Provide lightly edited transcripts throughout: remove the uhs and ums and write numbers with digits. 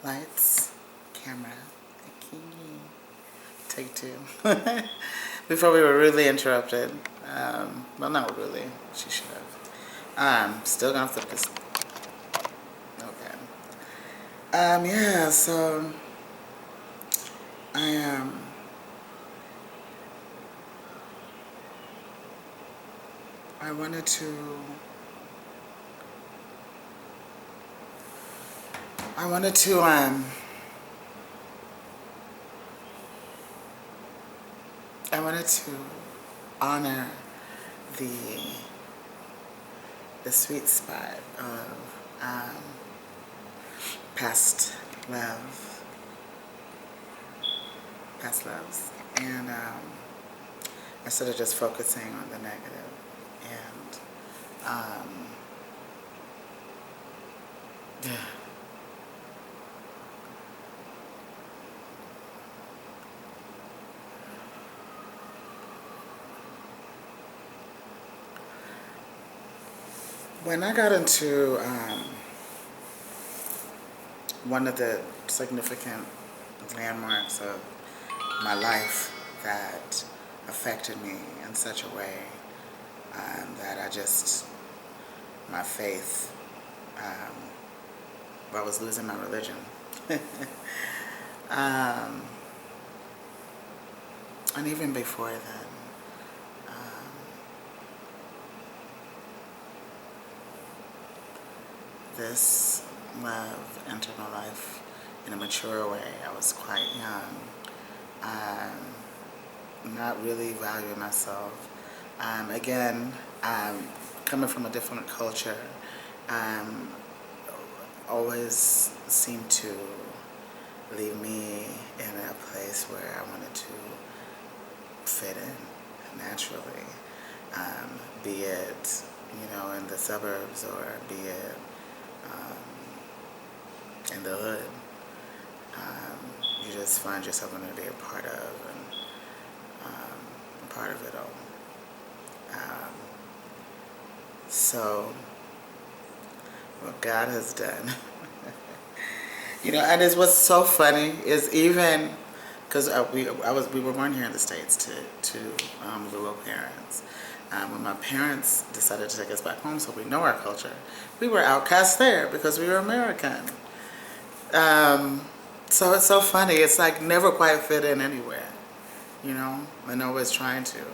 Lights, camera, take two. Before we were really interrupted. Well, not really. She should have. Still gonna flip this. Okay. Yeah. So I I wanted to. I wanted to. I wanted to honor the the sweet spot of past love, past loves, and instead of just focusing on the negative. And yeah. When I got into one of the significant landmarks of my life that affected me in such a way that my faith, I was losing my religion. um, and even before then, this love entered my life in a mature way. I was quite young, not really valuing myself. Again, coming from a different culture, always seemed to leave me in a place where I wanted to fit in naturally, be it, in the suburbs or be it in the hood. You just find yourself going to be a part of, and part of it all. So, what God has done, and it's what's so funny is even because we were born here in the States to Luo parents. When my parents decided to take us back home, so we know our culture, we were outcast there because we were American. So it's so funny. It's like never quite fit in anywhere, and always trying to.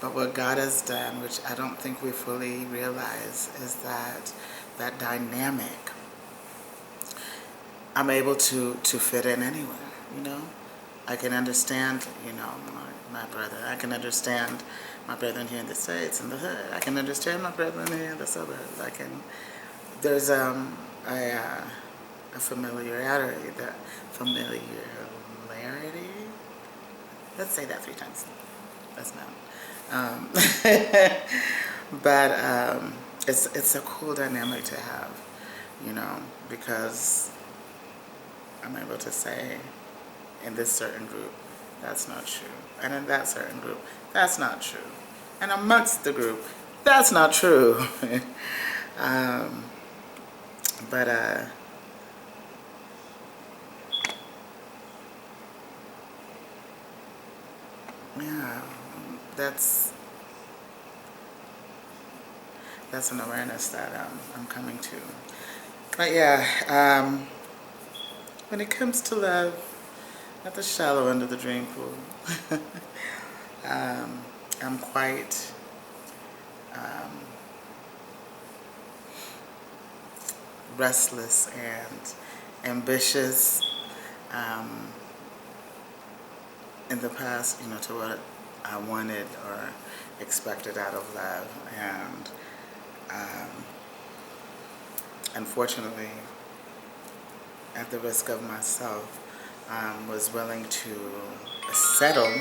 But what God has done, which I don't think we fully realize, is that dynamic. I'm able to fit in anywhere. I can understand, my brother. I can understand my brethren here in the States, in the hood. I can understand my brethren here in the suburbs. There's a familiarity. Let's say that 3 times. That's not. But it's a cool dynamic to have, because I'm able to say, in this certain group, that's not true, and in that certain group, that's not true, and amongst the group, that's not true. But yeah, that's an awareness that I'm coming to. But yeah, when it comes to love, at the shallow end of the dream pool, I'm quite restless and ambitious in the past, to what I wanted or expected out of love. And unfortunately, at the risk of myself, was willing to settle.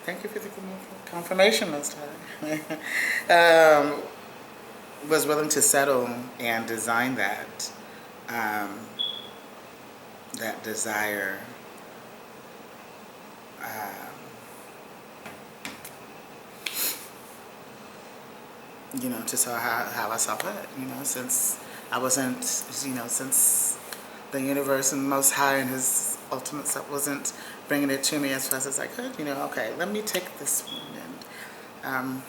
Thank you for the confirmation this time. Was willing to settle and design that desire to saw how I saw it, since I wasn't, since the universe and Most High and His ultimate self wasn't bringing it to me as fast as I could. Okay, let me take this one, and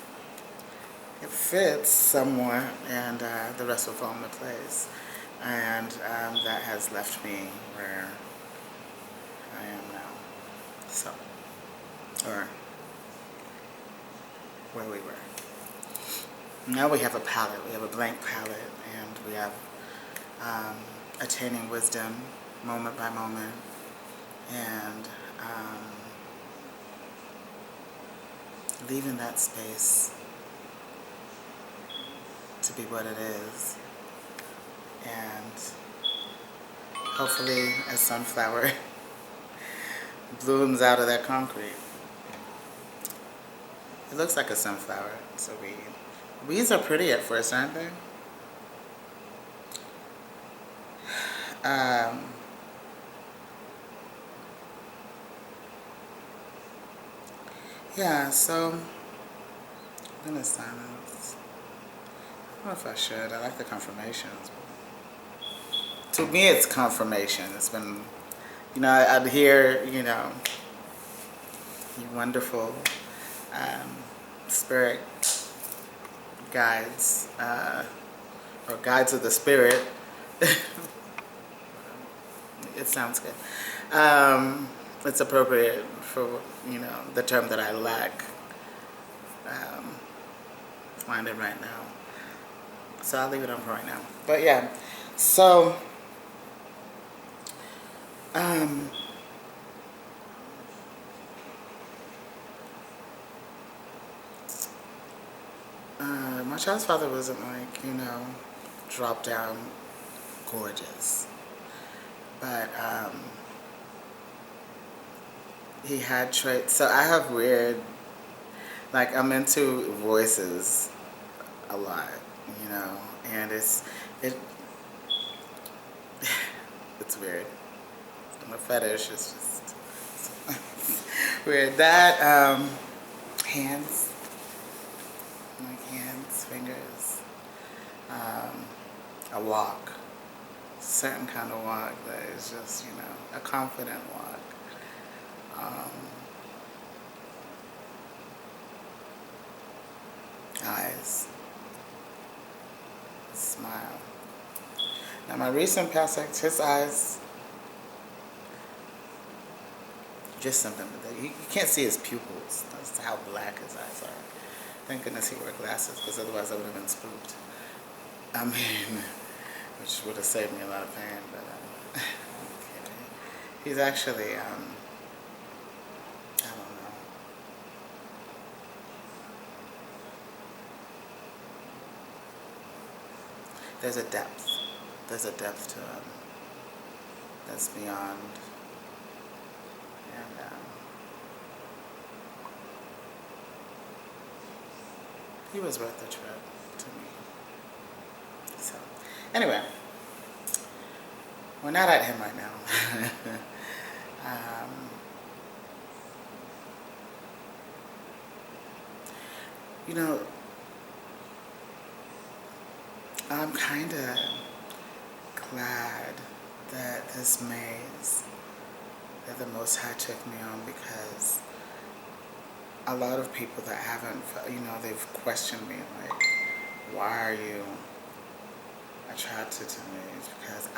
it fits somewhat, and the rest will fall into place. And that has left me where I am now. So, or where we were. Now we have a palette. We have a blank palette, and we have attaining wisdom moment by moment, and leaving that space to be what it is, and hopefully a sunflower blooms out of that concrete. It looks like a sunflower. It's a weed. Weeds are pretty at first, aren't they? Yeah, so I'm gonna silence. I don't know if I should. I like the confirmations. To me, it's confirmation. It's been, I'd hear, you wonderful spirit guides, or guides of the spirit. It sounds good. It's appropriate for, the term that I lack. Find it right now. So I'll leave it on for right now. But yeah, so my child's father wasn't like, drop down gorgeous. But he had traits. So I have weird, like, I'm into voices a lot, and it's weird. I'm a fetish. It's just weird. That hands, like hands, fingers, a walk, certain kind of walk that is just, a confident walk. Eyes, smile. Now my recent past ex, his eyes, just something that you can't see his pupils. That's how black his eyes are. Thank goodness he wore glasses, because otherwise I would have been spooked. I mean, which would have saved me a lot of pain, but he's actually, I don't know. There's a depth to him that's beyond, and he was worth the trip to me. So, anyway, we're not at him right now. I'm kind of glad that this maze that the Most High took me on, because a lot of people that haven't, they've questioned me, like, why are you attracted to me? It's because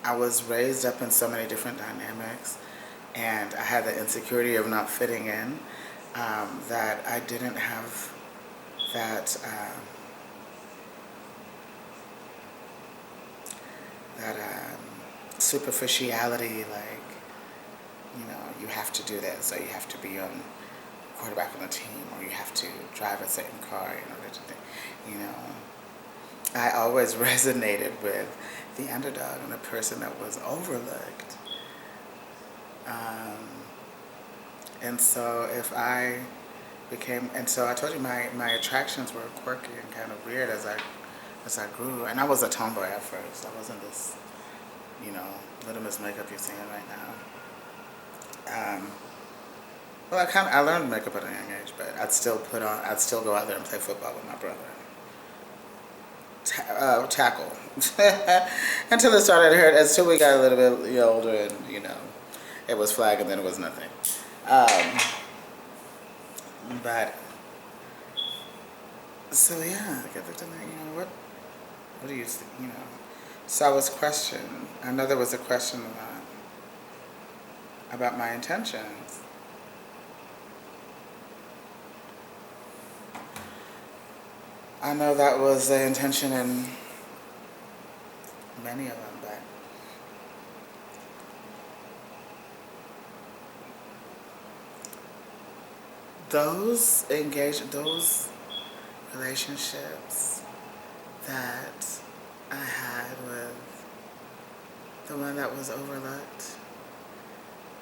I was raised up in so many different dynamics, and I had the insecurity of not fitting in, that I didn't have that superficiality, like, you have to do this, or you have to be on quarterback on a team, or you have to drive a certain car in order to do, I always resonated with the underdog and the person that was overlooked. And so so I told you my attractions were quirky and kind of weird as I grew. And I was a tomboy at first. I wasn't this, Little Miss Makeup you're seeing right now. Well, I learned makeup at a young age, but I'd still go out there and play football with my brother. tackle until it started to hurt. Until we got a little bit older, and it was flag, and then it was nothing. Um, but so yeah, I kept thinking, what do you think? So I was questioned. I know there was a question about my intentions. I know that was the intention in many of them, but those relationships that I had with the one that was overlooked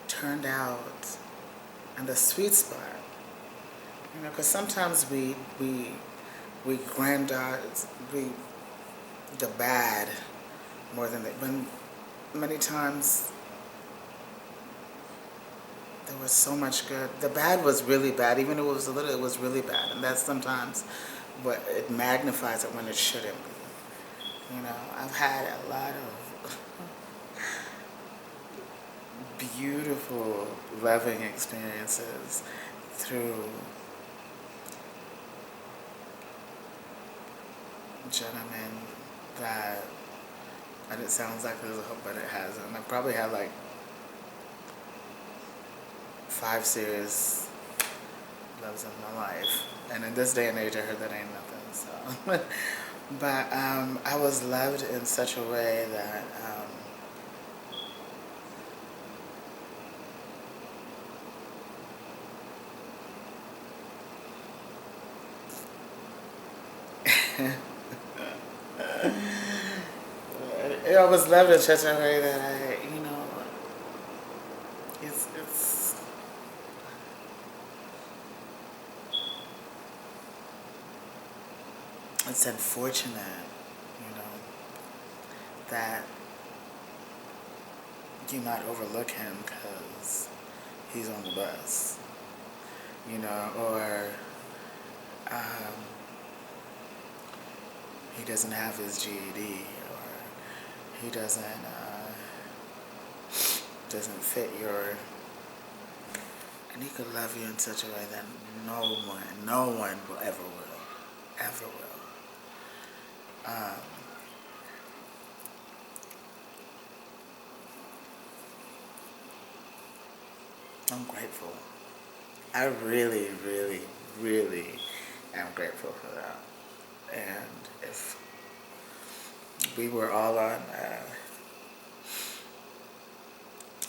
turned out in the sweet spot. Because sometimes we grandiose the bad more than when many times there was so much good. The bad was really bad, even if it was a little. It was really bad, and that's sometimes what it magnifies it when it shouldn't be. I've had a lot of beautiful, loving experiences through gentlemen that, and it sounds like there's a hope, but it hasn't. I probably had like 5 serious loves of my life, and in this day and age, I heard that ain't nothing. So, but I was loved in such a way that I was loved in such a way that it's unfortunate, that you might overlook him because he's on the bus, or he doesn't have his GED, or he doesn't fit your, and he could love you in such a way that no one will ever will. I'm grateful. I really, really, really am grateful for that. And if we were all on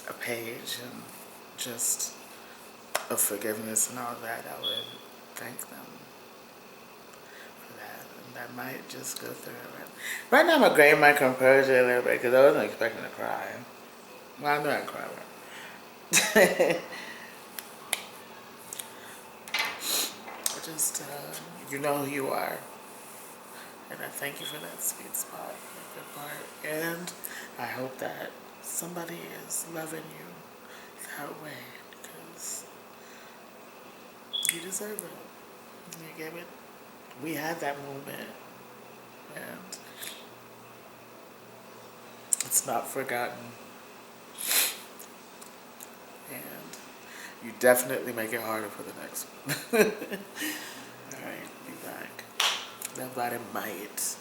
a page and just of forgiveness and all that, I would thank them for that. And I might just go through it. Right now, my grave might compose it a little bit because I wasn't expecting to cry. Well, I know I cry. Just, you know who you are. And I thank you for that sweet spot, that good part. And I hope that somebody is loving you that way, because you deserve it. You gave it. We had that moment, and it's not forgotten. And you definitely make it harder for the next one. All right, be back. That body might.